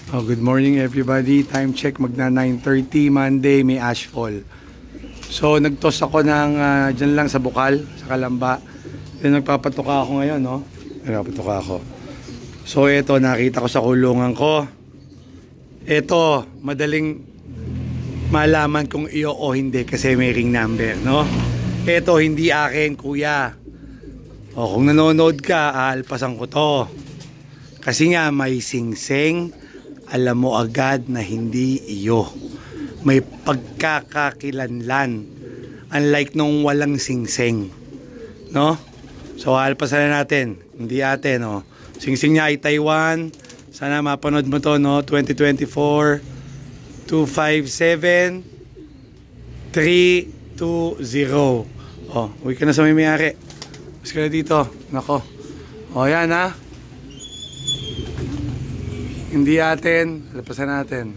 Oh, good morning everybody. Time check, magna 9:30 Monday, may ashfall. So nagtos ako ng dyan lang sa Bukal, sa Kalamba. Then nagpapatuka ako ngayon, no? Nagpapatuka ako. So ito, nakita ko sa kulungan ko. Ito, madaling malaman kung iyo o hindi kasi may ring number, no? Ito, hindi akin, kuya. O kung nanonood ka, aalpasan ko to. Kasi nga may singsing, alam mo agad na hindi iyo. May pagkakakilanlan. Unlike nung walang singsing. No? So alpasan na natin. Hindi atin, no? Singsing niya ay Taiwan. Sana mapanood mo to, no? 2024 257 320. Oh, uwi ka na sa may-ari. Mas ka na dito. Nako. O yan, ha? Hindi atin, lapasan natin.